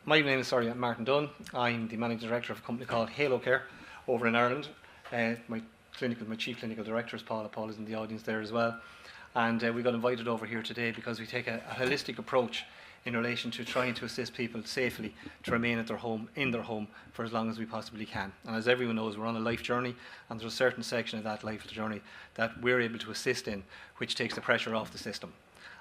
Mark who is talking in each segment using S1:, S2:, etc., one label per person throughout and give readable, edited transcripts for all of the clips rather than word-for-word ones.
S1: My name is Martin Dunne. I'm the Managing Director of a company called Halocare over in Ireland. My Chief Clinical Director is Paul. Paul is in the audience there as well. And we got invited over here today because we take a holistic approach in relation to trying to assist people safely to remain at their home, in their home, for as long as we possibly can. And as everyone knows, we're on a life journey, and there's a certain section of that life journey that we're able to assist in, which takes the pressure off the system.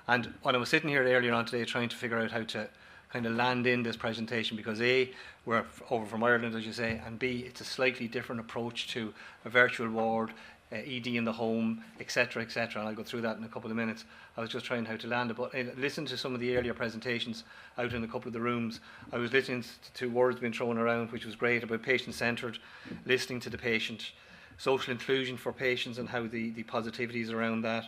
S1: And when I was sitting here earlier on today trying to figure out how to kind of land in this presentation, because A, we're over from Ireland, as you say, and B, it's a slightly different approach to a virtual ward, ED in the home, etc., etc. And I'll go through that in a couple of minutes. I was just trying how to land it, but listening to some of the earlier presentations out in a couple of the rooms, I was listening to words being thrown around, which was great, about patient-centred, listening to the patient, social inclusion for patients and how the positivities around that,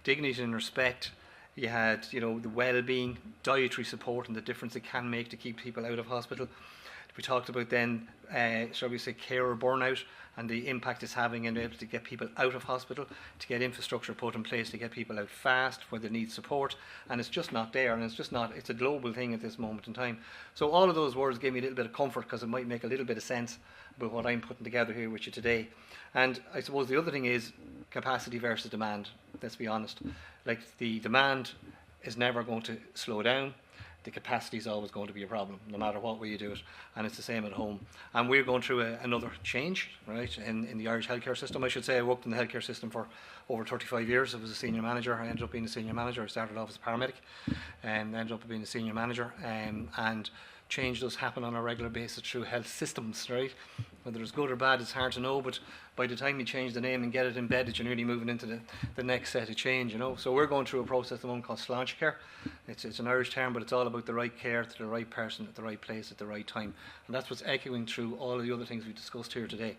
S1: dignity and respect. You had, the well-being, dietary support and the difference it can make to keep people out of hospital. We talked about then, shall we say, carer burnout and the impact it's having in able to get people out of hospital, to get infrastructure put in place to get people out fast where they need support, and it's just not there, and it's a global thing at this moment in time. So all of those words gave me a little bit of comfort, because it might make a little bit of sense about what I'm putting together here with you today. And I suppose the other thing is capacity versus demand. Let's be honest. Like, the demand is never going to slow down. The capacity is always going to be a problem, no matter what way you do it, and it's the same at home. And we're going through another change, right, in the Irish healthcare system. I should say I worked in the healthcare system for over 35 years. I was a senior manager. I ended up being a senior manager. I started off as a paramedic and ended up being a senior manager. And change does happen on a regular basis through health systems, right? Whether it's good or bad, it's hard to know, but by the time you change the name and get it embedded, you're nearly moving into the next set of change, So we're going through a process at the moment called Halocare. It's an Irish term, but it's all about the right care to the right person at the right place at the right time. And that's what's echoing through all of the other things we've discussed here today.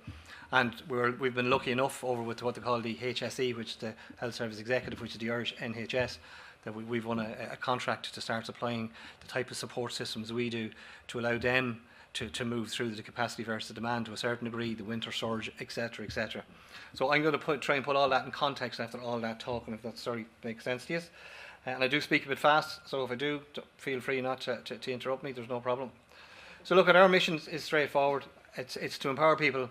S1: And we've been lucky enough over with what they call the HSE, which is the Health Service Executive, which is the Irish NHS, that we've won a contract to start supplying the type of support systems we do to allow them to move through the capacity versus demand to a certain degree, the winter surge, etc., etc. So I'm going to try and put all that in context after all that talk, and if that makes sense to you. And I do speak a bit fast, so if I do, feel free not to interrupt me, there's no problem. So look, our mission is straightforward. It's to empower people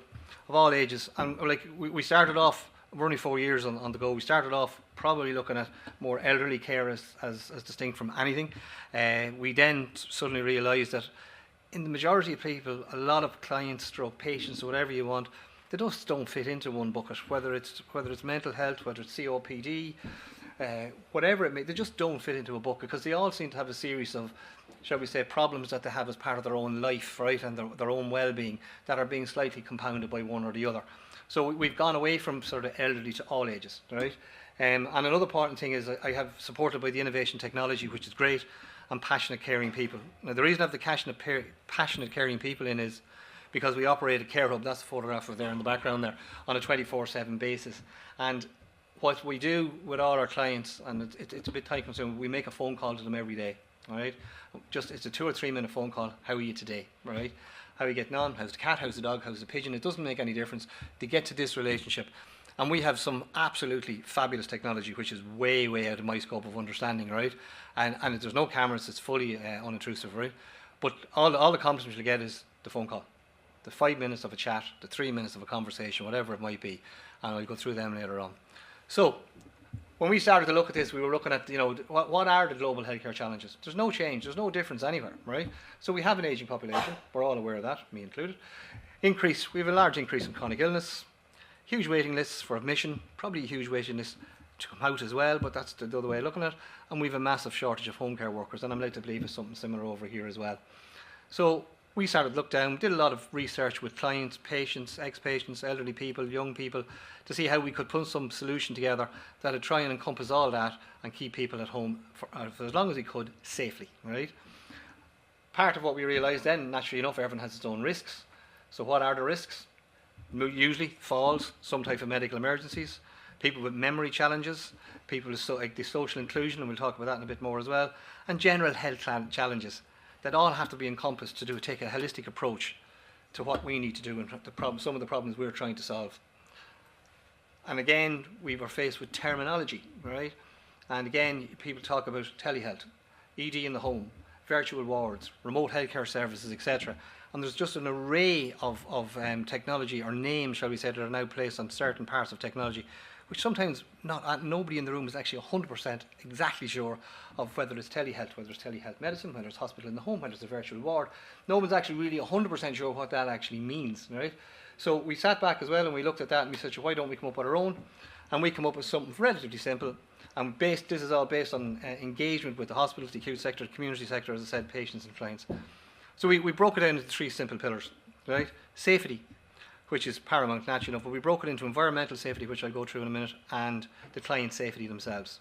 S1: of all ages. And like we started off, we're only 4 years on the go. We started off probably looking at more elderly care as distinct from anything. We then suddenly realised that in the majority of people, a lot of clients, stroke patients, or whatever you want, they just don't fit into one bucket. Whether it's mental health, whether it's COPD, whatever it may, they just don't fit into a bucket, because they all seem to have a series of, shall we say, problems that they have as part of their own life, right, and their own well-being, that are being slightly compounded by one or the other. So we've gone away from sort of elderly to all ages, right? And another important thing is I have supported by the innovation technology, which is great, and passionate caring people. Now the reason I have the passionate caring people in is because we operate a care hub, that's the photograph of there in the background there, on a 24/7 basis. And what we do with all our clients, and it's a bit time consuming, we make a phone call to them every day, all right? It's a 2 or 3 minute phone call. How are you today, right? How are you getting on? How's the cat? How's the dog? How's the pigeon? It doesn't make any difference. They get to this relationship. And we have some absolutely fabulous technology, which is way, way out of my scope of understanding, right? And there's no cameras, it's fully unintrusive, right? But all the compliments you get is the phone call, the 5 minutes of a chat, the 3 minutes of a conversation, whatever it might be. And I'll go through them later on. So when we started to look at this, we were looking at, what are the global healthcare challenges? There's no change, there's no difference anywhere, right? So we have an ageing population, we're all aware of that, me included. We have a large increase in chronic illness, huge waiting lists for admission, probably a huge waiting list to come out as well, but that's the other way of looking at it. And we have a massive shortage of home care workers, and I'm led to believe it's something similar over here as well. So we started to look down, did a lot of research with clients, patients, ex-patients, elderly people, young people, to see how we could put some solution together that would try and encompass all that and keep people at home for as long as we could, safely, right? Part of what we realised then, naturally enough, everyone has its own risks. So what are the risks? Usually falls, some type of medical emergencies, people with memory challenges, people with the social inclusion, and we'll talk about that in a bit more as well, and general health challenges that all have to be encompassed to take a holistic approach to what we need to do and some of the problems we're trying to solve. And again, we were faced with terminology, right? And again, people talk about telehealth, ED in the home, virtual wards, remote healthcare services, etc. And there's just an array of technology, or names, shall we say, that are now placed on certain parts of technology, which sometimes nobody in the room is actually 100% exactly sure of whether it's telehealth, whether it's telehealth medicine, whether it's hospital in the home, whether it's a virtual ward. No one's actually really 100% sure what that actually means, right? So we sat back as well and we looked at that and we said, why don't we come up with our own? And we come up with something relatively simple. And this is all based on engagement with the hospitals, the acute sector, the community sector, as I said, patients and clients. So we broke it down into 3 simple pillars, right? Safety, which is paramount, naturally enough, but we broke it into environmental safety, which I'll go through in a minute, and the client safety themselves.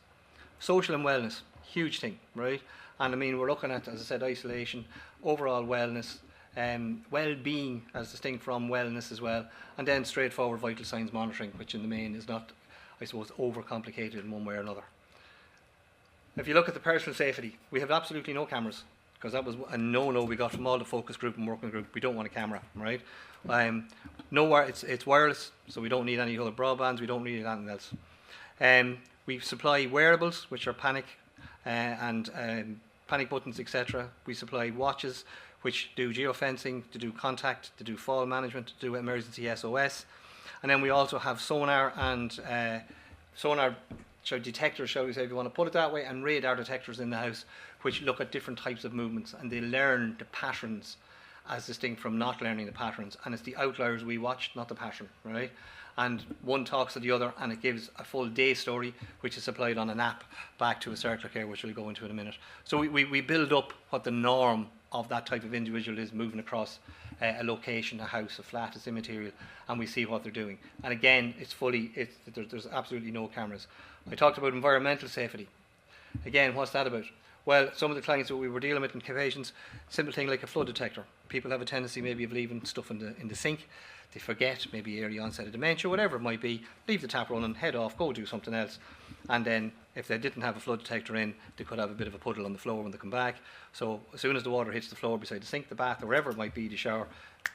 S1: Social and wellness, huge thing, right? And I mean, we're looking at, as I said, isolation, overall wellness, well-being as distinct from wellness as well, and then straightforward vital signs monitoring, which in the main is not, I suppose, overcomplicated in one way or another. If you look at the personal safety, we have absolutely no cameras, because that was a no-no we got from all the focus group and working group. We don't want a camera, right? It's wireless, so we don't need any other broadbands, we don't need anything else. We supply wearables, which are panic buttons, etc. We supply watches, which do geofencing, to do contact, to do fall management, to do emergency SOS. And then we also have sonar and sonar detectors, shall we say, if you want to put it that way, and radar detectors in the house, which look at different types of movements, and they learn the patterns as distinct from not learning the patterns. And it's the outliers we watch, not the pattern, right? And one talks to the other, and it gives a full day story, which is supplied on an app back to a circular care, which we'll go into in a minute. So we build up what the norm of that type of individual is moving across a location, a house, a flat, it's immaterial, and we see what they're doing. And again, there's absolutely no cameras. I talked about environmental safety. Again, what's that about? Well, some of the clients that we were dealing with in patients, simple thing like a flood detector. People have a tendency maybe of leaving stuff in the sink. They forget, maybe early onset of dementia, whatever it might be, leave the tap running, head off, go do something else. And then if they didn't have a flood detector in, they could have a bit of a puddle on the floor when they come back. So as soon as the water hits the floor beside the sink, the bath, or wherever it might be, the shower,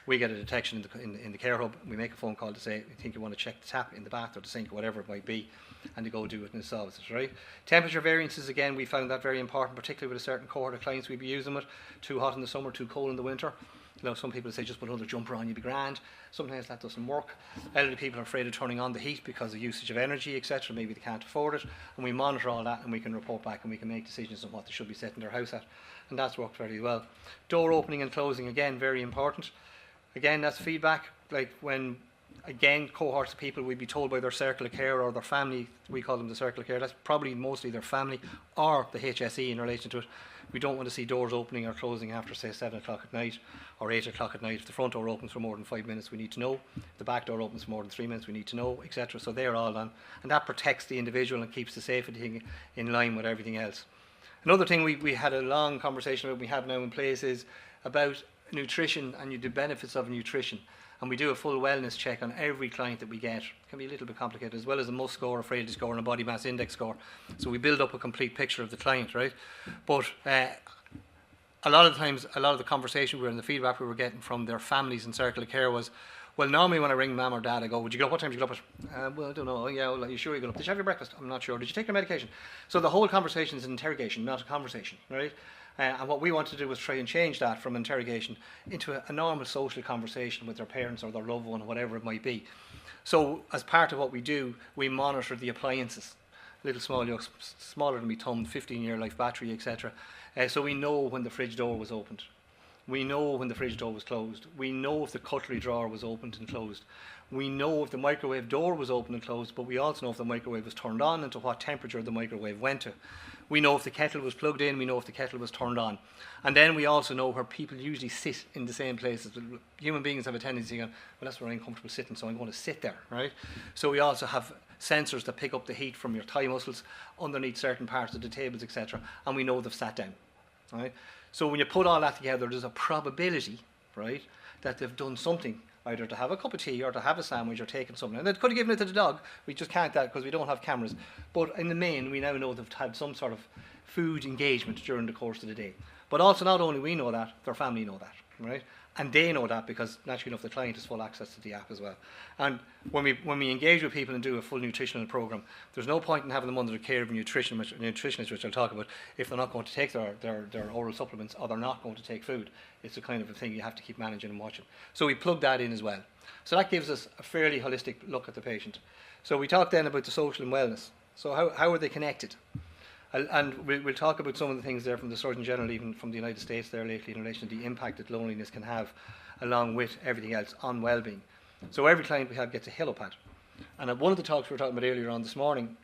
S1: we get a detection in the care hub. We make a phone call to say, I think you want to check the tap in the bath or the sink or whatever it might be, and they go do it and it solves it, right? Temperature variances, again, we found that very important, particularly with a certain cohort of clients we'd be using it. Too hot in the summer, too cold in the winter. You know, some people say just put another jumper on, you'll be grand. Sometimes that doesn't work. Elderly people are afraid of turning on the heat because of usage of energy, etc. Maybe they can't afford it. And we monitor all that and we can report back and we can make decisions on what they should be setting their house at. And that's worked very well. Door opening and closing, again, very important. Again, that's feedback. Like when, again, cohorts of people would be told by their circle of care or their family, we call them the circle of care, that's probably mostly their family or the HSE in relation to it. We don't want to see doors opening or closing after, say, 7 o'clock at night or 8 o'clock at night. If the front door opens for more than 5 minutes, we need to know. If the back door opens for more than 3 minutes, we need to know, etc. So they're all on. And that protects the individual and keeps the safety in line with everything else. Another thing we had a long conversation about, we have now in place, is about nutrition and the benefits of nutrition. And we do a full wellness check on every client that we get. It can be a little bit complicated, as well as a MUS score, a frailty score, and a body mass index score. So we build up a complete picture of the client, right? But a lot of the times, a lot of the conversation we were and the feedback we were getting from their families in circle of care was, well, normally when I ring mum or dad, I go, would you get up? What time did you get up at? Well, I don't know. Yeah, well, are you sure you got up? Did you have your breakfast? I'm not sure. Did you take your medication? So the whole conversation is an interrogation, not a conversation, right? And what we want to do is try and change that from interrogation into a normal social conversation with their parents or their loved one or whatever it might be. So as part of what we do, we monitor the appliances, little small yokes, smaller than my thumb, 15-year life battery, etc. So we know when the fridge door was opened. We know when the fridge door was closed. We know if the cutlery drawer was opened and closed. We know if the microwave door was open and closed, but we also know if the microwave was turned on and to what temperature the microwave went to. We know if the kettle was plugged in, we know if the kettle was turned on. And then we also know where people usually sit in the same places. Human beings have a tendency to go, well, that's where I'm comfortable sitting, so I'm going to sit there, right? So we also have sensors that pick up the heat from your thigh muscles underneath certain parts of the tables, etc. And we know they've sat down, right? So when you put all that together, there's a probability, right, that they've done something, either to have a cup of tea or to have a sandwich or taken something. And they could have given it to the dog. We just can't that because we don't have cameras. But in the main, we now know they've had some sort of food engagement during the course of the day. But also, not only we know that, their family know that, right? And they know that because, naturally enough, the client has full access to the app as well. And when we engage with people and do a full nutritional program, there's no point in having them under the care of a nutritionist, which I'll talk about, if they're not going to take their oral supplements or they're not going to take food. It's a kind of a thing you have to keep managing and watching. So we plug that in as well. So that gives us a fairly holistic look at the patient. So we talked then about the social and wellness. So how are they connected? And we'll talk about some of the things there from the Surgeon General, even from the United States there lately, in relation to the impact that loneliness can have, along with everything else, on well-being. So every client we have gets a Halopad. And at one of the talks we were talking about earlier on this morning,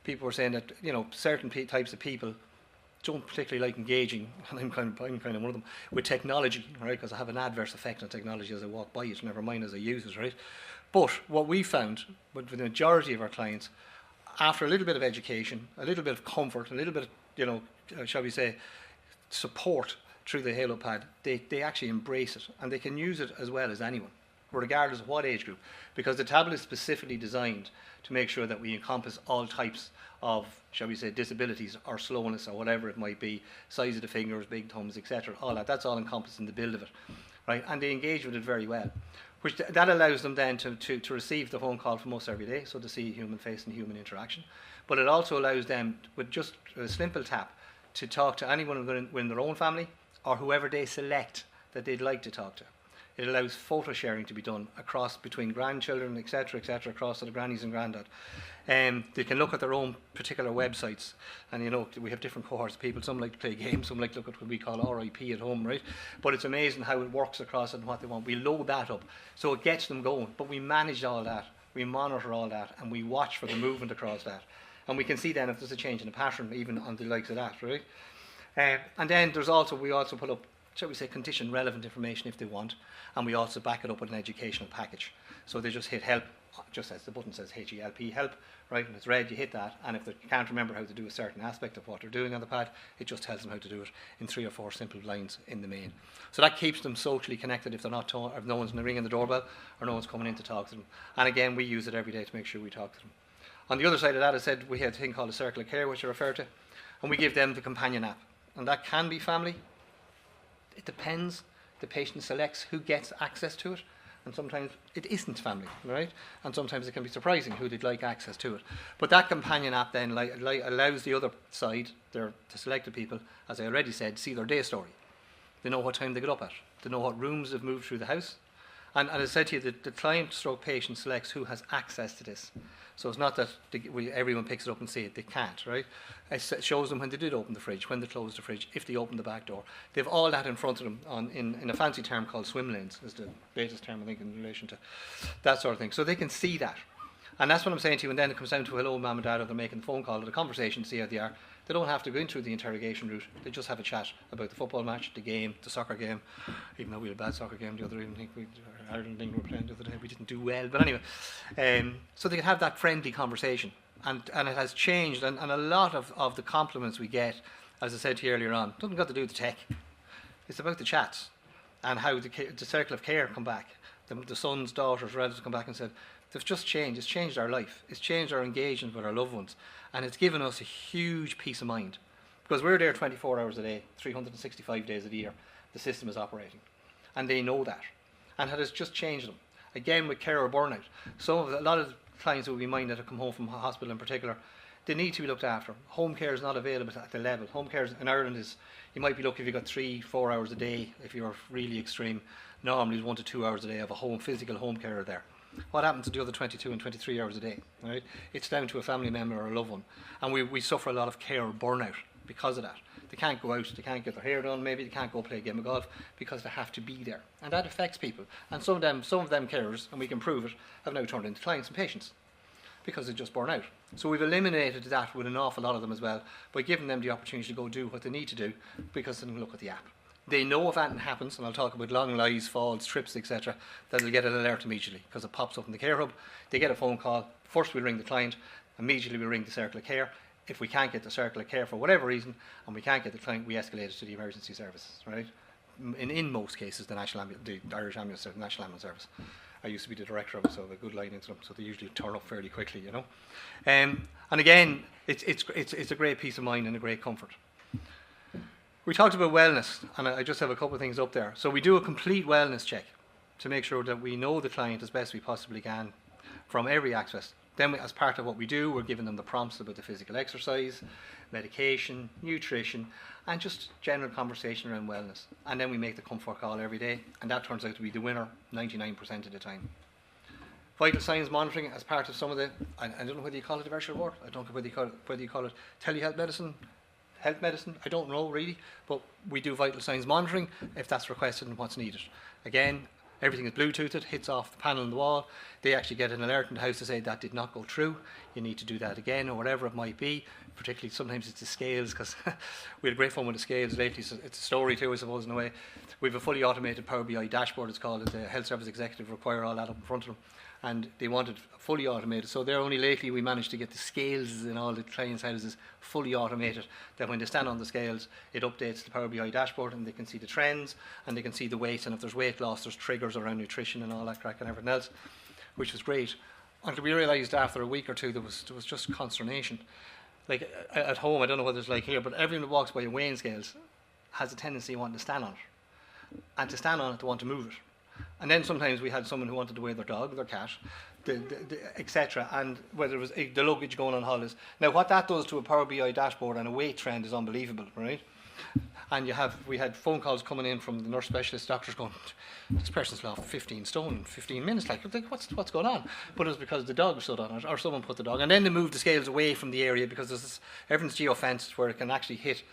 S1: people were saying that, you know, certain types of people don't particularly like engaging, and I'm kind of one of them, with technology, right? Because I have an adverse effect on technology as I walk by it, never mind as I use it, right? But what we found, with the majority of our clients, after a little bit of education, a little bit of comfort, a little bit of, you know, shall we say, support through the Halopad, they actually embrace it, and they can use it as well as anyone, regardless of what age group, because the tablet is specifically designed to make sure that we encompass all types of, shall we say, disabilities or slowness or whatever it might be, size of the fingers, big thumbs, etc. All that's all encompassed in the build of it, right? And they engage with it very well, which that allows them then to receive the phone call from us every day, so to see human face and human interaction. But it also allows them, with just a simple tap, to talk to anyone within their own family or whoever they select that they'd like to talk to. It allows photo sharing to be done across between grandchildren, etc., across to the grannies and granddad. They can look at their own particular websites, and you know, we have different cohorts of people. Some like to play games, some like to look at what we call RIP at home, right? But it's amazing how it works across it and what they want. We load that up, so it gets them going. But we manage all that, we monitor all that, and we watch for the movement across that. And we can see then if there's a change in the pattern, even on the likes of that, right? And then we also put up, shall we say, condition relevant information if they want, and we also back it up with an educational package. So they just hit help, just as the button says HELP, help, right? And it's red, you hit that, and if they can't remember how to do a certain aspect of what they're doing on the pad, it just tells them how to do it in 3 or 4 simple lines in the main. So that keeps them socially connected if they're not if no one's ringing the doorbell or no one's coming in to talk to them. And again, we use it every day to make sure we talk to them. On the other side of that, I said we had a thing called a circle of care, which I referred to, and we give them the companion app. And that can be family. It depends. The patient selects who gets access to it, and sometimes it isn't family, right? And sometimes it can be surprising who they'd like access to it. But that companion app then allows the other side, the selected people, as I already said, see their day story. They know what time they get up at. They know what rooms they've moved through the house. And as I said to you, the client stroke patient selects who has access to this. So it's not that everyone picks it up and see it. They can't, right? It shows them when they did open the fridge, when they closed the fridge, if they opened the back door. They have all that in front of them in a fancy term called swim lanes, is the latest term, I think, in relation to that sort of thing. So they can see that. And that's what I'm saying to you. And then it comes down to, hello, mum and dad, or they're making the phone call or the conversation to see how they are. They don't have to go in through the interrogation route. They just have a chat about the football match, the game, the soccer game. Even though we had a bad soccer game the other evening, Ireland were playing the other day, we didn't do well. But anyway, so they can have that friendly conversation. And it has changed. And a lot of the compliments we get, as I said to you earlier on, doesn't got to do with the tech. It's about the chats and how the circle of care come back. The sons, daughters, relatives come back and said, they've just changed. It's changed our life. It's changed our engagement with our loved ones. And it's given us a huge peace of mind. Because we're there 24 hours a day, 365 days a year. The system is operating. And they know that. And it has just changed them. Again, with care or burnout. A lot of clients will be mine that have come home from hospital in particular, they need to be looked after. Home care is not available at the level. Home care in Ireland is, you might be lucky if you got 3-4 hours a day, if you're really extreme. Normally 1 to 2 hours a day of a physical home carer there. What happens to the other 22 and 23 hours a day, right? It's down to a family member or a loved one. And we suffer a lot of care burnout because of that. They can't go out, they can't get their hair done, maybe they can't go play a game of golf because they have to be there. And that affects people. And some of them carers, and we can prove it, have now turned into clients and patients because they just burn out. So we've eliminated that with an awful lot of them as well by giving them the opportunity to go do what they need to do because they can look at the app. They know if anything happens, and I'll talk about long lies, falls, trips, etc., that they'll get an alert immediately because it pops up in the care hub. They get a phone call. First we'll ring the client. Immediately we ring the circle of care. If we can't get the circle of care for whatever reason, and we can't get the client, we escalate it to the emergency services, right? In most cases, the Irish Ambulance Service, the National Ambulance Service. I used to be the director of it, so I have a good line into them, so they usually turn up fairly quickly, you know. And again, it's a great peace of mind and a great comfort. We talked about wellness, and I just have a couple of things up there. So we do a complete wellness check to make sure that we know the client as best we possibly can from every aspect. Then as part of what we do, we're giving them the prompts about the physical exercise, medication, nutrition, and just general conversation around wellness. And then we make the comfort call every day, and that turns out to be the winner 99% of the time. Vital signs monitoring as part of some of the, I don't know whether you call it a virtual report, I don't know whether you call it telehealth medicine, health medicine, I don't know really, but we do vital signs monitoring if that's requested and what's needed. Again, everything is Bluetoothed, hits off the panel on the wall. They actually get an alert in the house to say that did not go through. You need to do that again, or whatever it might be. Particularly sometimes it's the scales, because we had great fun with the scales lately. So it's a story too, I suppose, in a way. We have a fully automated Power BI dashboard, it's called. The health service executive require all that up in front of them, and they wanted fully automated. So there only lately we managed to get the scales in all the clients' houses fully automated, that when they stand on the scales, it updates the Power BI dashboard, and they can see the trends, and they can see the weight, and if there's weight loss, there's triggers around nutrition and all that crack and everything else, which was great. Until we realised after a week or two there was just consternation. Like at home, I don't know what it's like here, but everyone that walks by a weighing scales has a tendency wanting to stand on it, and to stand on it, to want to move it. And then sometimes we had someone who wanted to weigh their dog, their cat, etc. And whether it was the luggage going on holidays. Now, what that does to a Power BI dashboard and a weight trend is unbelievable, right? And we had phone calls coming in from the nurse specialist doctors going, this person's lost 15 stone in 15 minutes. Like, what's going on? But it was because the dog stood on it, or someone put the dog. And then they moved the scales away from the area, because everything's geofenced where it can actually hit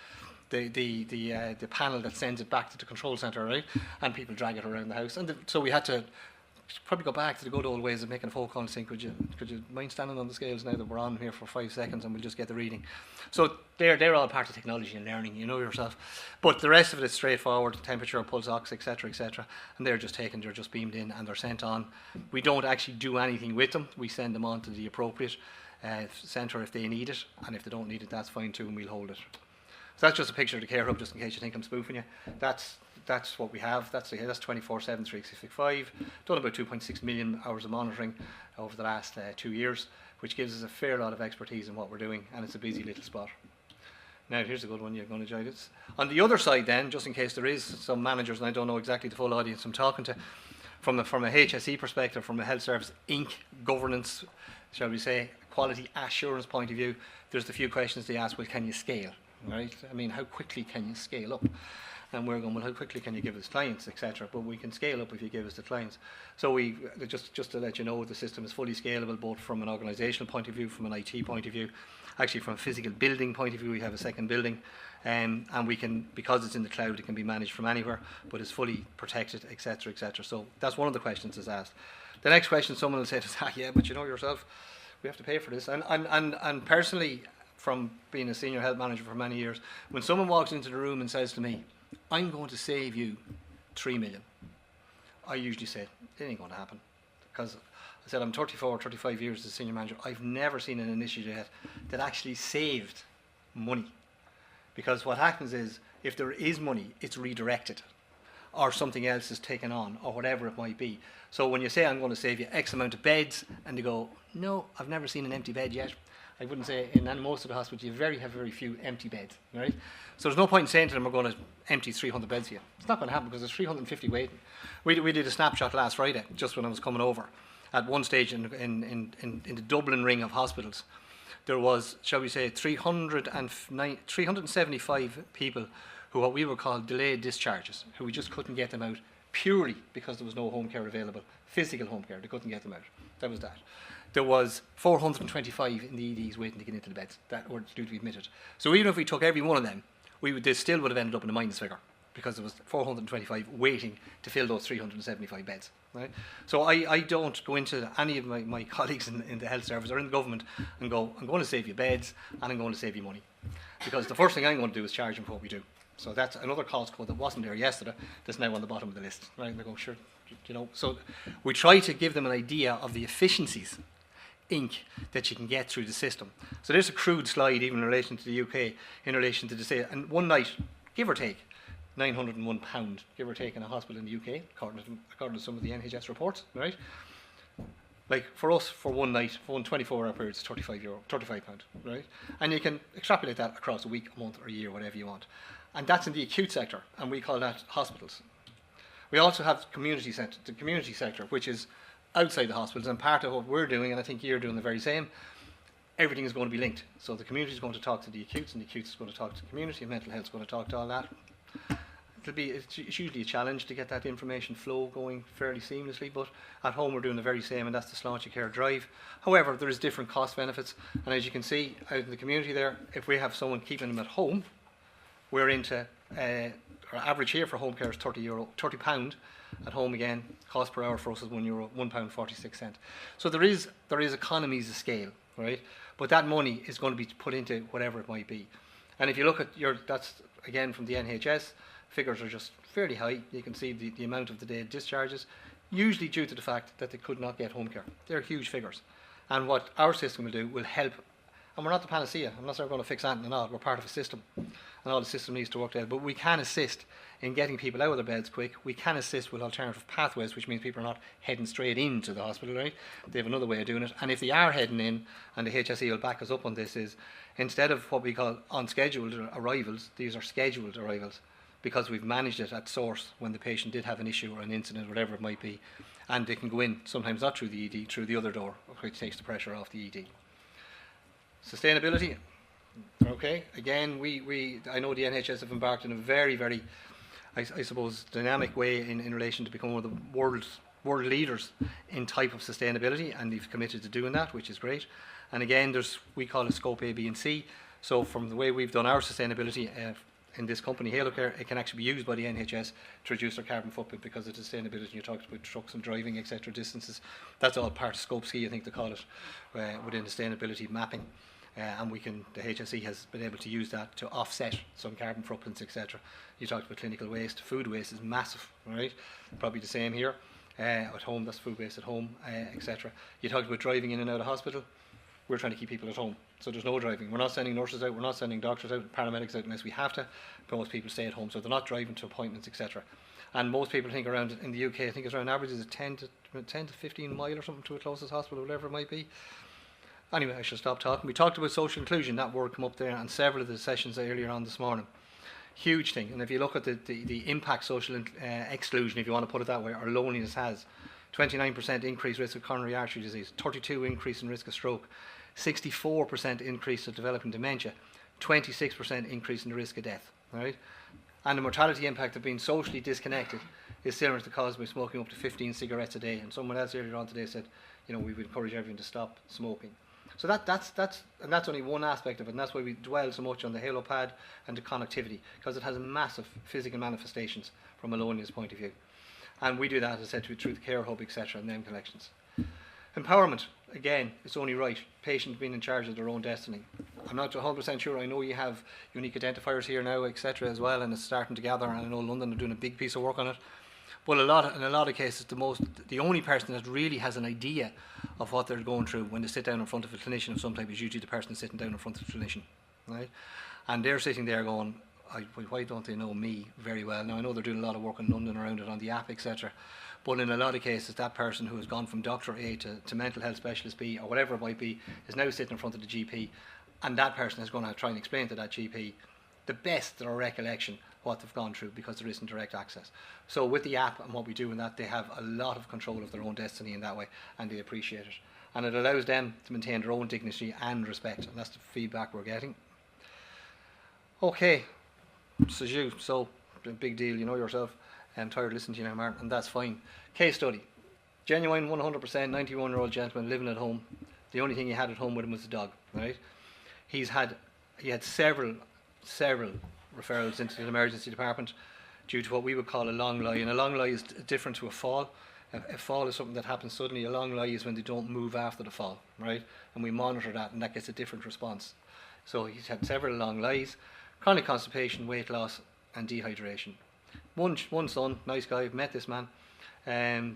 S1: the panel that sends it back to the control centre, right? And people drag it around the house. And so we had to probably go back to the good old ways of making a phone call and saying, could you mind standing on the scales now that we're on here for 5 seconds, and we'll just get the reading. So they're all part of technology and learning, you know yourself. But the rest of it is straightforward: temperature, pulse ox, etc., etc. And they're just beamed in, and they're sent on. We don't actually do anything with them. We send them on to the appropriate centre if they need it, and if they don't need it, that's fine too, and we'll hold it. So that's just a picture of the care hub, just in case you think I'm spoofing you. That's what we have. That's 24/7, 365. Done about 2.6 million hours of monitoring over the last 2 years, which gives us a fair lot of expertise in what we're doing, and it's a busy little spot. Now, here's a good one. You're going to enjoy this. On the other side, then, just in case there is some managers, and I don't know exactly the full audience I'm talking to, from a HSE perspective, from a Health Service Inc. governance, shall we say, quality assurance point of view, there's the few questions they ask. Well, can you scale? Right? I mean, how quickly can you scale up? And we're going, well, how quickly can you give us clients, etc. But we can scale up if you give us the clients. So we just to let you know, the system is fully scalable, both from an organisational point of view, from an IT point of view, actually from a physical building point of view. We have a second building, and we can, because it's in the cloud, it can be managed from anywhere, but it's fully protected, etc., etc. So that's one of the questions that's asked. The next question, someone will say to us, yeah, but you know yourself, we have to pay for this. And personally, from being a senior health manager for many years, when someone walks into the room and says to me, I'm going to save you 3 million, I usually say, it ain't going to happen. Because I said, I'm 35 years as a senior manager, I've never seen an initiative yet that actually saved money. Because what happens is, if there is money, it's redirected, or something else is taken on, or whatever it might be. So when you say, I'm going to save you X amount of beds, and they go, no, I've never seen an empty bed yet. I wouldn't say in most of the hospitals you have very few empty beds, right? So there's no point in saying to them, we're going to empty 300 beds here. It's not going to happen, because there's 350 waiting. We did a snapshot last Friday, just when I was coming over. At one stage in the Dublin ring of hospitals, there was, shall we say, 375 people who what we would call delayed discharges, who we just couldn't get them out purely because there was no home care available, physical home care. They couldn't get them out. That was that. There was 425 in the EDs waiting to get into the beds that were due to be admitted. So even if we took every one of them, they still would have ended up in a minus figure, because there was 425 waiting to fill those 375 beds. Right? So I don't go into any of my colleagues in the health service or in the government and go, I'm going to save you beds and I'm going to save you money. Because the first thing I'm going to do is charge them for what we do. So that's another cost code that wasn't there yesterday, that's now on the bottom of the list. Right? And they go, sure, you know. So we try to give them an idea of the efficiencies that you can get through the system. So there's a crude slide even in relation to the UK, in relation to the state. And one night, give or take, £901, give or take, in a hospital in the UK, according to some of the NHS reports, right? Like for us, for one night, for one 24-hour period, it's £35, right? And you can extrapolate that across a week, a month, or a year, whatever you want. And that's in the acute sector, and we call that hospitals. We also have the community sector, which is outside the hospitals, and part of what we're doing, and I think you're doing the very same, everything is going to be linked. So the community is going to talk to the acutes, and the acutes is going to talk to the community, and mental health is going to talk to all that. It's usually a challenge to get that information flow going fairly seamlessly, but at home we're doing the very same, and that's the Untitled drive. However, there is different cost benefits, and as you can see out in the community there, if we have someone keeping them at home, we're into our average here for home care is £30. At home again, cost per hour for us is £1.46. So there is economies of scale, right? But that money is going to be put into whatever it might be. And if you look at that's again from the NHS, figures are just fairly high. You can see the amount of the day discharges, usually due to the fact that they could not get home care. They're huge figures. And what our system will do will help. And we're not the panacea. I'm not saying we're going to fix anything and all. We're part of a system. And all the system needs to work together. But we can assist in getting people out of their beds quick. We can assist with alternative pathways, which means people are not heading straight into the hospital, right? They have another way of doing it. And if they are heading in, and the HSE will back us up on this, is instead of what we call unscheduled arrivals, these are scheduled arrivals, because we've managed it at source when the patient did have an issue or an incident, whatever it might be, and they can go in, sometimes not through the ED, through the other door, which takes the pressure off the ED. Sustainability, okay, again, I know the NHS have embarked in a very, very, I suppose, dynamic way in relation to become one of the world leaders in type of sustainability, and they've committed to doing that, which is great. And again, we call it scope A, B and C. So from the way we've done our sustainability in this company, Halocare, it can actually be used by the NHS to reduce their carbon footprint because of sustainability. You talked about trucks and driving, etc., distances. That's all part of scope C, I think they call it, within sustainability mapping. And the HSE has been able to use that to offset some carbon footprints, etc. You talked about clinical waste. Food waste is massive, right? Probably the same here. At home, that's food waste at home, etc. You talked about driving in and out of hospital. We're trying to keep people at home. So there's no driving. We're not sending nurses out, we're not sending doctors out, paramedics out unless we have to. Most people stay at home, so they're not driving to appointments, etc. And most people think around, in the UK, I think it's around average is a 10 to 15 mile or something to a closest hospital, whatever it might be. Anyway, I should stop talking. We talked about social inclusion, that word come up there on several of the sessions earlier on this morning. Huge thing. And if you look at the impact social exclusion, if you want to put it that way, or loneliness has, 29% increased risk of coronary artery disease, 32% increase in risk of stroke, 64% increase of developing dementia, 26% increase in the risk of death, right? And the mortality impact of being socially disconnected is similar to caused by smoking up to 15 cigarettes a day. And someone else earlier on today said, we would encourage everyone to stop smoking. So that's only one aspect of it, and that's why we dwell so much on the Halo pad and the connectivity, because it has massive physical manifestations from a loneliness point of view. And we do that, as I said, through the care hub, etc., and them collections. Empowerment, again, it's only right. Patients being in charge of their own destiny. I'm not 100% sure. I know you have unique identifiers here now, etc., as well, and it's starting to gather. And I know London are doing a big piece of work on it. But in a lot of cases, the only person that really has an idea of what they're going through when they sit down in front of a clinician of some type is usually the person sitting down in front of the clinician, right? And they're sitting there going, why don't they know me very well? Now I know they're doing a lot of work in London around it on the app, etc. But in a lot of cases, that person who has gone from Doctor A to mental health specialist B or whatever it might be is now sitting in front of the GP, and that person is going to try and explain to that GP the best of their recollection what they've gone through, because there isn't direct access. So with the app and what we do in that, they have a lot of control of their own destiny in that way, and they appreciate it. And it allows them to maintain their own dignity and respect, and that's the feedback we're getting. Okay, this is you, so big deal, you know yourself. I'm tired of listening to you now, Martin, and that's fine. Case study. Genuine 100% 91-year-old gentleman living at home. The only thing he had at home with him was the dog, right? He had several referrals into the emergency department due to what we would call a long lie, and a long lie is different to a fall. A fall is something that happens suddenly. A long lie is when they don't move after the fall, right? And we monitor that, and that gets a different response. So he's had several long lies, chronic constipation, weight loss, and dehydration. One son, nice guy, met this man,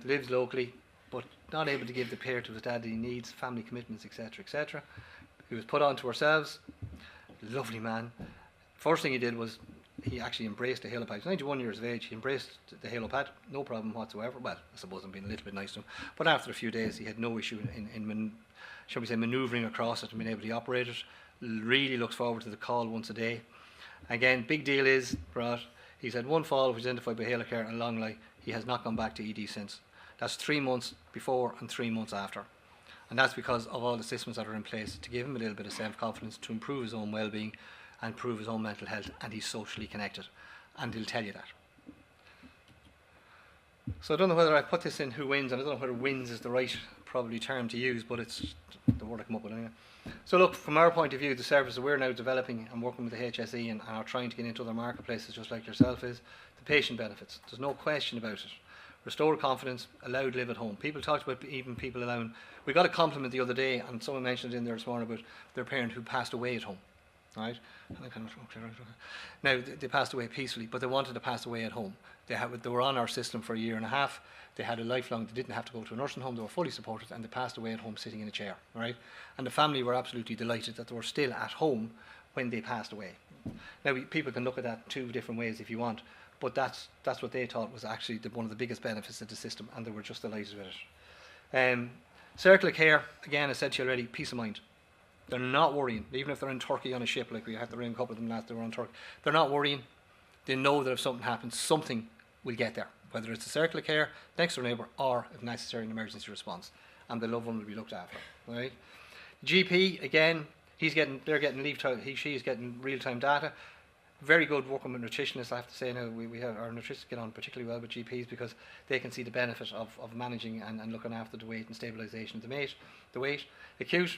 S1: lives locally, but not able to give the care to his dad that he needs, family commitments, etc., etc. He was put on to ourselves. Lovely man. First thing he did was he actually embraced the Halopad. He's 91 years of age. He embraced the Halopad, no problem whatsoever. Well, I suppose I'm being a little bit nice to him. But after a few days, he had no issue in shall we say, manoeuvring across it and being able to operate it. Really looks forward to the call once a day. Again, big deal is, right, he's had one fall, which was identified by Halocare, and long lie, he has not gone back to ED since. That's 3 months before and 3 months after. And that's because of all the systems that are in place to give him a little bit of self-confidence, to improve his own well-being and improve his own mental health, and he's socially connected. And he'll tell you that. So I don't know whether I put this in who wins, and I don't know whether wins is the right probably term to use, but it's the word I come up with anyway. So look, from our point of view, the service that we're now developing and working with the HSE and are trying to get into other marketplaces just like yourself is the patient benefits. There's no question about it. Restore confidence, allowed live at home. People talked about even people allowing, we got a compliment the other day, and someone mentioned in there this morning about their parent who passed away at home. Right? Now they passed away peacefully, but they wanted to pass away at home. They were on our system for a year and a half. They had a lifelong. They didn't have to go to a nursing home. They were fully supported, and they passed away at home, sitting in a chair. Right? And the family were absolutely delighted that they were still at home when they passed away. Now people can look at that 2 different ways if you want, but that's what they thought was actually one of the biggest benefits of the system, and they were just delighted with it. Circle of care, again, I said to you already, peace of mind. They're not worrying, even if they're in Turkey on a ship, like we had to ring a couple of them last, they were on Turkey. They're not worrying. They know that if something happens, something will get there, whether it's a circle of care, next door neighbour, or if necessary, an emergency response, and the loved one will be looked after. Right? GP, again, they're getting leave time. She is getting real-time data. Very good working with nutritionists, I have to say. Now we have our nutritionists get on particularly well with GPs because they can see the benefit of managing and looking after the weight and stabilisation of the weight. Acute,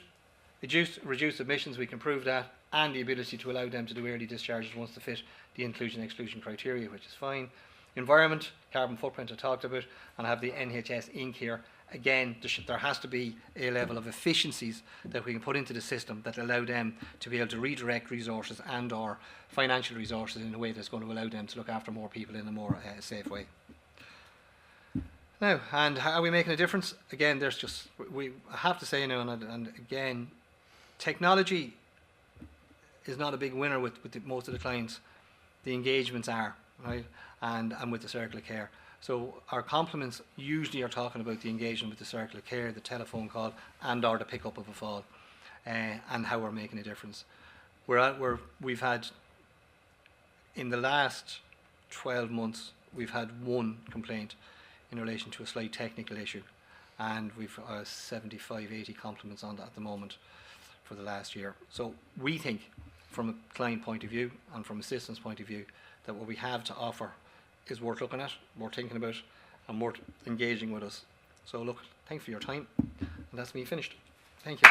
S1: reduce admissions, we can prove that, and the ability to allow them to do early discharges once they fit the inclusion-exclusion criteria, which is fine. Environment, carbon footprint I talked about, and I have the NHS Inc. here. Again, there has to be a level of efficiencies that we can put into the system that allow them to be able to redirect resources and or financial resources in a way that's going to allow them to look after more people in a more safe way. Now, and how are we making a difference? Again, there's just, I have to say now, and again, technology is not a big winner with most of the clients. The engagements are, right? And with the circle of care. So our compliments usually are talking about the engagement with the circle of care, the telephone call, and or the pickup of a fall, and how we're making a difference. We've had, in the last 12 months, we've had 1 complaint in relation to a slight technical issue, and we've 75, 80 compliments on that at the moment for the last year. So we think, from a client point of view and from a systems point of view, that what we have to offer is worth looking at, worth thinking about, and worth engaging with us. So look, thanks for your time, and that's me finished. Thank you.